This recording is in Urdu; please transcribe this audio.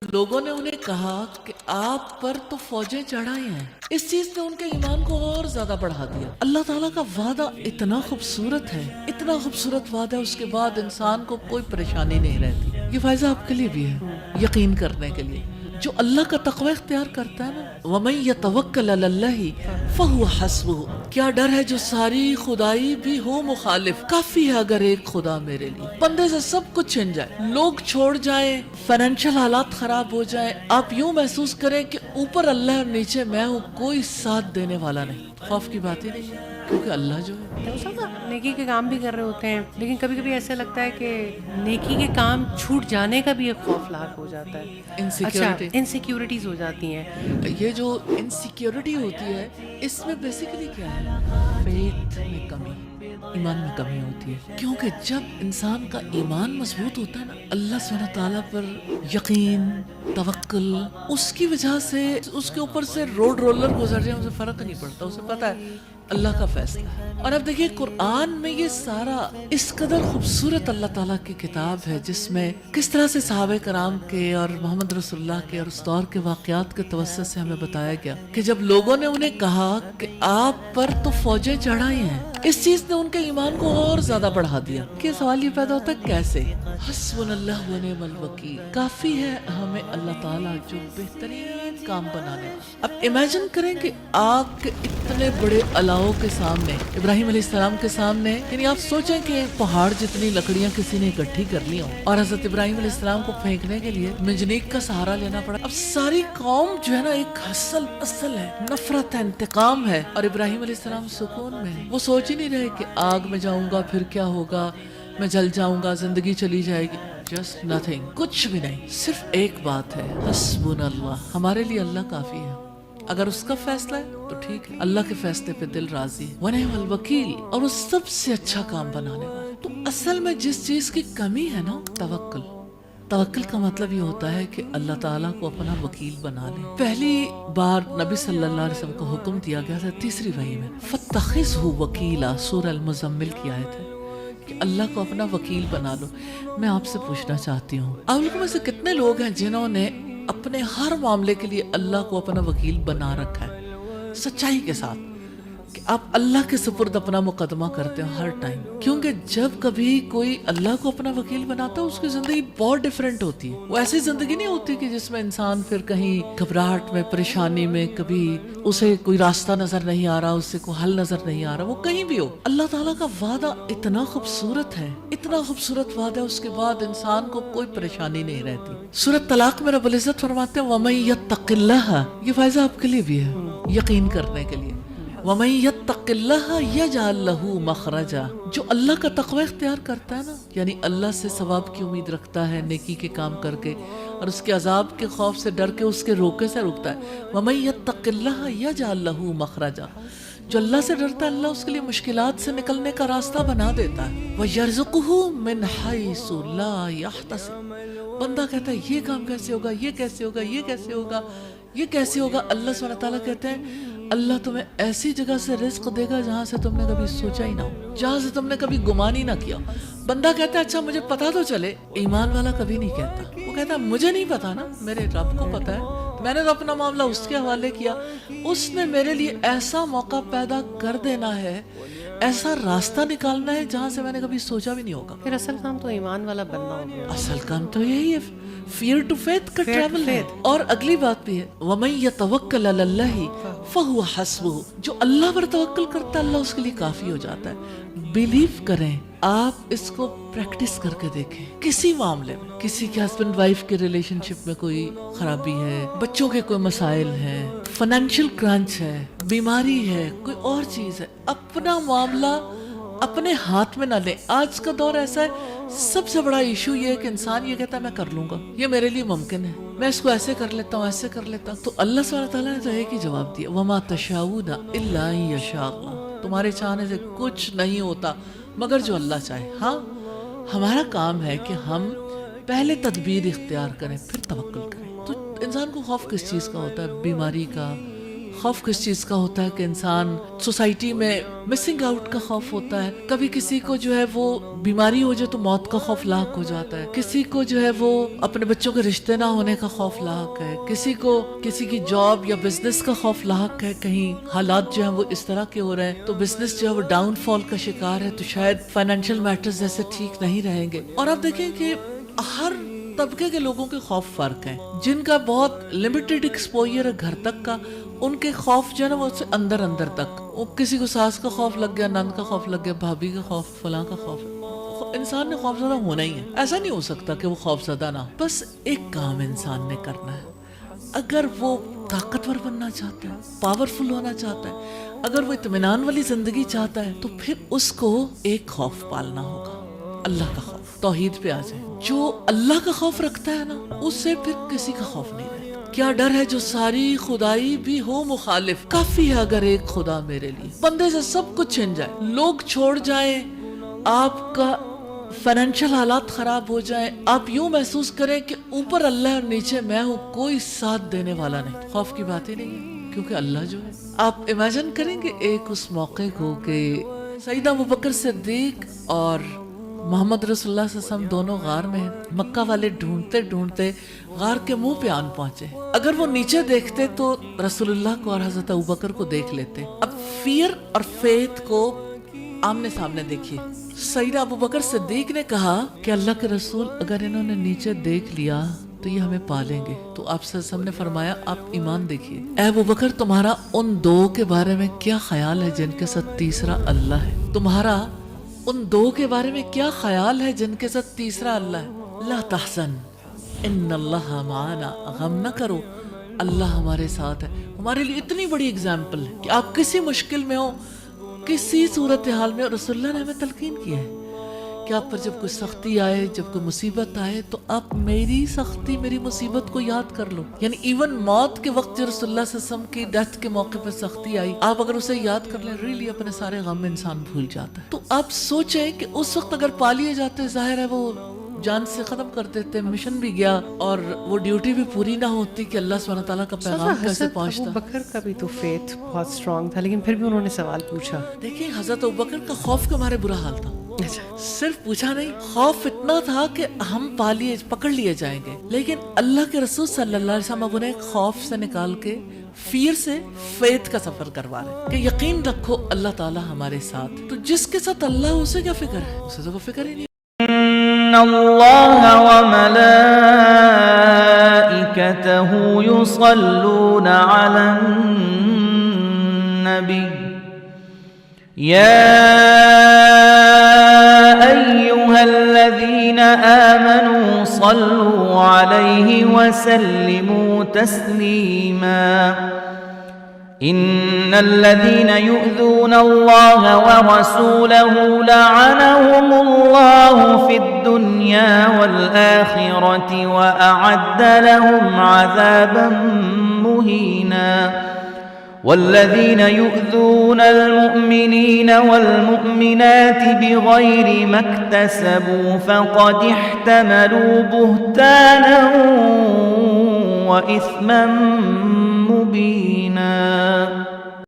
لوگوں نے انہیں کہا کہ آپ پر تو فوجیں چڑھائی ہیں. اس چیز نے ان کے ایمان کو اور زیادہ بڑھا دیا. اللہ تعالیٰ کا وعدہ اتنا خوبصورت ہے، اتنا خوبصورت وعدہ، اس کے بعد انسان کو کوئی پریشانی نہیں رہتی. یہ فائدہ آپ کے لیے بھی ہے یقین کرنے کے لیے. جو اللہ کا تقوی اختیار کرتا ہے نا، وَمَن يَتَوَكَّلْ عَلَى اللَّهِ فَهُوَ حَسْبُهُ، کیا ڈر ہے جو ساری خدائی بھی ہو مخالف، کافی ہے اگر ایک خدا میرے لیے. بندے سے سب کچھ چھن جائے، لوگ چھوڑ جائیں، فائنینشل حالات خراب ہو جائیں، آپ یوں محسوس کریں کہ اوپر اللہ اور نیچے میں ہوں، کوئی ساتھ دینے والا نہیں. خوف کی بات ہی نہیں ہے، کیونکہ اللہ جو ہے. نیکی کے کام بھی کر رہے ہوتے ہیں، لیکن کبھی کبھی ایسا لگتا ہے کہ نیکی کے کام چھوٹ جانے کا بھی ایک خوف لاحق ہو جاتا ہے. اچھا، انسیکیورٹیز ہو جاتی ہیں. یہ جو انسیکیورٹی ہوتی ہے، اس میں بیسیکلی کیا ہے؟ فیتھ میں کمی، ایمان میں کمی ہوتی ہے. کیونکہ جب انسان کا ایمان مضبوط ہوتا ہے نا، اللہ سبحانہ تعالیٰ پر یقین، توکل، اس کی وجہ سے اس کے اوپر سے روڈ رولر گزر جائے اسے فرق نہیں پڑتا. اسے پتہ ہے اللہ کا فیصلہ ہے. اور اب دیکھیے قرآن میں یہ سارا اس قدر خوبصورت اللہ تعالیٰ کی کتاب ہے، جس میں کس طرح سے صحابہ کرام کے اور محمد رسول اللہ کے اور اس دور کے واقعات کے توسط سے ہمیں بتایا گیا کہ جب لوگوں نے انہیں کہا کہ آپ پر تو فوجیں چڑھائی ہیں، اس چیز نے ان کے ایمان کو اور زیادہ بڑھا دیا. کہ سوال یہ پیدا ہوتا ہے کیسے؟ حسبنا اللہ و نعم الوکیل، کافی ہے ہمیں اللہ تعالیٰ جو بہترین کام بنانے. اب امیجن کریں کہ آگ کے اتنے بڑے الاؤ کے سامنے، ابراہیم علیہ السلام کے سامنے، یعنی آپ سوچیں کہ پہاڑ جتنی لکڑیاں کسی نے اکٹھی کر لی ہوں اور حضرت ابراہیم علیہ السلام کو پھینکنے کے لیے منجنیق کا سہارا لینا پڑا. اب ساری قوم جو ہے نا ایک اصل ہے، نفرت ہے، انتقام ہے، اور ابراہیم علیہ السلام سکون میں ہے. وہ سوچ ہی نہیں رہے کہ آگ میں جاؤں گا پھر کیا ہوگا، میں جل جاؤں گا، زندگی چلی جائے گی. جسٹ نتھنگ، کچھ بھی نہیں. صرف ایک بات ہے، حسبنا اللہ، ہمارے لیے اللہ کافی ہے. اگر اس کا فیصلہ ہے تو ٹھیک ہے، اللہ کے فیصلے پہ دل راضی ہے. ونعم الوکیل، اور وہ سب سے اچھا کام بنانے والا. تو اصل میں جس چیز کی کمی ہے نا، توکل. توکل کا مطلب یہ ہوتا ہے کہ اللہ تعالیٰ کو اپنا وکیل بنا لیں. پہلی بار نبی صلی اللہ علیہ وسلم کو حکم دیا گیا تھا تیسری وحی میں، فَاتَّخِذْهُ وَكِيلًا، سورہ المزمل کی آیت ہے کہ اللہ کو اپنا وکیل بنا لو. میں آپ سے پوچھنا چاہتی ہوں، آپ لوگوں میں سے کتنے لوگ ہیں جنہوں نے اپنے ہر معاملے کے لیے اللہ کو اپنا وکیل بنا رکھا ہے سچائی کے ساتھ، کہ آپ اللہ کے سپرد اپنا مقدمہ کرتے ہو ہر ٹائم؟ کیونکہ جب کبھی کوئی اللہ کو اپنا وکیل بناتا ہے، اس کی زندگی بہت ڈیفرنٹ ہوتی ہے. وہ ایسی زندگی نہیں ہوتی کہ جس میں انسان پھر کہیں گھبراہٹ میں، پریشانی میں، کبھی اسے کوئی راستہ نظر نہیں آ رہا، اسے کوئی حل نظر نہیں آ رہا، وہ کہیں بھی ہو. اللہ تعالیٰ کا وعدہ اتنا خوبصورت ہے، اتنا خوبصورت وعدہ ہے، اس کے بعد انسان کو کوئی پریشانی نہیں رہتی. سورۃ طلاق میں رب العزت فرماتے ہیں وَمَن يَتَّقِ اللَّهَ، یہ فائدہ آپ کے لیے بھی ہے یقین کرنے کے لیے. وَمَن يَتَّقِ اللَّهَ يَجْعَل لَّهُ مَخْرَجًا، جو اللہ کا تقوی اختیار کرتا ہے نا، یعنی اللہ سے ثواب کی امید رکھتا ہے نیکی کے کام کر کے، اور اس کے عذاب کے خوف سے ڈر کے اس کے روکے سے رکتا ہے. وَمَن يَتَّقِ اللَّهَ يَجْعَل لَّهُ مَخْرَجًا، جو اللہ سے ڈرتا ہے اللہ اس کے لیے مشکلات سے نکلنے کا راستہ بنا دیتا ہے. وَيَرْزُقْهُ مِنْ حَيْثُ لَا يَحْتَسِبُ، بندہ کہتا ہے یہ کام کیسے ہوگا، یہ کیسے ہوگا، یہ کیسے ہوگا، یہ کیسے ہوگا. اللہ سبحانہ تعالیٰ کہتے ہیں اللہ تمہیں ایسی جگہ سے رزق دے گا جہاں سے تم نے کبھی سوچا ہی نہ ہو، جہاں سے تم نے کبھی گمان ہی نہ کیا. بندہ کہتا ہے اچھا مجھے پتا تو چلے. ایمان والا کبھی نہیں کہتا، وہ کہتا ہے مجھے نہیں پتا نا، میرے رب کو پتا ہے، میں نے تو اپنا معاملہ اس کے حوالے کیا، اس نے میرے لیے ایسا موقع پیدا کر دینا ہے، ایسا راستہ نکالنا ہے جہاں سے میں نے کبھی سوچا بھی نہیں ہوگا. پھر اصل کام تو ایمان والا بننا ہوگا. اصل کام تو یہی ہے، فیئر ٹو فیتھ کا ٹریول ہے. اور اگلی بات بھی ہے وَمَن يَتَوَكَّلْ عَلَى اللَّهِ فَهُوَ حَسْبُهُ، جو اللہ پر توکل کرتا ہے اللہ اس کے لیے کافی ہو جاتا ہے. بلیو کریں، آپ اس کو پریکٹس کر کے دیکھیں. کسی معاملے میں، کسی کے ہسبینڈ وائف کے ریلیشن شپ میں کوئی خرابی ہے، بچوں کے کوئی مسائل ہیں، فائنینشیل کرنچ ہے، بیماری ہے، کوئی اور چیز ہے، اپنا معاملہ اپنے ہاتھ میں نہ لیں. آج کا دور ایسا ہے، سب سے بڑا ایشو یہ ہے کہ انسان یہ کہتا ہے میں کر لوں گا، یہ میرے لیے ممکن ہے، میں اس کو ایسے کر لیتا ہوں، ایسے کر لیتا ہوں. تو اللہ سبحانہ تعالیٰ نے تو ایک ہی جواب دیا وَمَا تَشَاءُونَ إِلَّا أَن يَشَاءَ اللَّهُ، تمہارے چاہنے سے کچھ نہیں ہوتا مگر جو اللہ چاہے. ہاں ہمارا کام ہے کہ ہم پہلے تدبیر اختیار کریں پھر توکل کریں. تو انسان کو خوف کس چیز کا ہوتا ہے؟ بیماری کا، خوف کس چیز کا ہوتا ہے کہ انسان سوسائٹی میں مسنگ آؤٹ کا خوف ہوتا ہے. کبھی کسی کو جو ہے وہ بیماری ہو جائے تو موت کا خوف لاحق ہو جاتا ہے, کسی کو جو ہے وہ اپنے بچوں کے رشتے نہ ہونے کا خوف لاحق ہے, کسی کو کسی کی جاب یا بزنس کا خوف لاحق ہے, کہیں حالات جو ہیں وہ اس طرح کے ہو رہے ہیں تو بزنس جو ہے وہ ڈاؤن فال کا شکار ہے, تو شاید فائنینشیل میٹرز جیسے ٹھیک نہیں رہیں گے. اور آپ دیکھیں کہ ہر طبقے کے لوگوں کے خوف فرق ہیں. جن کا بہت لمیٹڈ ایکسپوجر ہے گھر تک کا, ان کے خوف جو ہے نا وہ اندر اندر تک, وہ کسی کو ساس کا خوف لگ گیا, نند کا خوف لگ گیا, بھابھی کا خوف, فلاں کا خوف. انسان نے خوف زدہ ہونا ہی ہے, ایسا نہیں ہو سکتا کہ وہ خوف زدہ نہ ہو. بس ایک کام انسان نے کرنا ہے, اگر وہ طاقتور بننا چاہتا ہے, پاورفل ہونا چاہتا ہے, اگر وہ اطمینان والی زندگی چاہتا ہے, تو پھر اس کو ایک خوف پالنا ہوگا, اللہ کا خوف. توحید پہ آ جائے. جو اللہ کا خوف رکھتا ہے نا, اس سے پھر کسی کا خوف نہیں رہتا. کیا ڈر ہے جو ساری خدائی بھی ہو مخالف, کافی ہے اگر ایک خدا میرے لیے. بندے سے سب کچھ چھن جائے, لوگ چھوڑ جائیں, آپ کا فائنینشیل حالات خراب ہو جائیں, آپ یوں محسوس کریں کہ اوپر اللہ اور نیچے میں ہوں, کوئی ساتھ دینے والا نہیں, خوف کی بات ہی نہیں ہے, کیونکہ اللہ جو ہے. آپ امیجن کریں گے ایک اس موقع کو کہ سیدنا ابوبکر صدیق اور محمد رسول اللہ صلی اللہ علیہ وسلم دونوں غار میں ہیں. مکہ والے ڈھونڈتے ڈھونڈتے غار کے منہ پہ آن پہنچے. اگر وہ نیچے دیکھتے تو رسول اللہ کو اور حضرت ابوبکر کو دیکھ لیتے. اب فیئر اور فیتھ کو آمنے سامنے دیکھیے. سیدنا ابوبکر صدیق نے کہا کہ اللہ کے رسول, اگر انہوں نے نیچے دیکھ لیا تو یہ ہمیں پالیں گے. تو آپ صلی اللہ علیہ وسلم نے فرمایا, آپ ایمان دیکھیے. اے ابوبکر, تمہارا ان دو کے بارے میں کیا خیال ہے جن کے ساتھ تیسرا اللہ ہے؟ تمہارا ان دو کے بارے میں کیا خیال ہے جن کے ساتھ تیسرا اللہ ہے؟ لا تحزن ان اللہ معنا, غم نہ کرو, اللہ ہمارے ساتھ ہے. ہمارے لیے اتنی بڑی اگزامپل ہے کہ آپ کسی مشکل میں ہو, کسی صورتحال میں, رسول اللہ نے ہمیں تلقین کیا ہے کہ آپ پر جب کوئی سختی آئے, جب کوئی مصیبت آئے, تو آپ میری سختی, میری مصیبت کو یاد کر لو. یعنی ایون موت کے وقت جو رسول اللہ صلی اللہ علیہ وسلم کی ڈیتھ کے موقع پر سختی آئی, آپ اگر اسے یاد کر لیں, ریلی اپنے سارے غم انسان بھول جاتا ہے. تو آپ سوچیں کہ اس وقت اگر پا لیے جاتے, ظاہر ہے وہ جان سے ختم کر دیتے, مشن بھی گیا اور وہ ڈیوٹی بھی پوری نہ ہوتی کہ اللہ سبحانہ تعالیٰ کا پیغام کیسے پہنچتا. حضرت ابوبکر کا بھی تو فیتھ بہت اسٹرانگ تھا, لیکن پھر بھی انہوں نے سوال پوچھا. دیکھیں, حضرت ابوبکر کا خوف کا ہمارے برا حال تھا. صرف پوچھا نہیں, خوف اتنا تھا کہ ہم پکڑ لیے جائیں گے. لیکن اللہ کے رسول صلی اللہ علیہ وسلم انہیں خوف سے نکال کے فیئر سے فیتھ کا سفر کروا رہے کہ یقین رکھو اللہ تعالیٰ ہمارے ساتھ. تو جس کے ساتھ اللہ, اسے کیا فکر ہے؟ اسے تو کوئی فکر ہی نہیں. ان اللہ وملائکتہ یصلون علی النبی یا ایہا الذین آمنوا صلوا علیہ وسلموا تسلیما ان الذين يؤذون الله ورسوله لعنهم الله في الدنيا والآخرة وأعد لهم عذابا مهينا والذين يؤذون المؤمنين والمؤمنات بغير ما اكتسبوا فقد احتملوا بهتانا وإثما مبينا.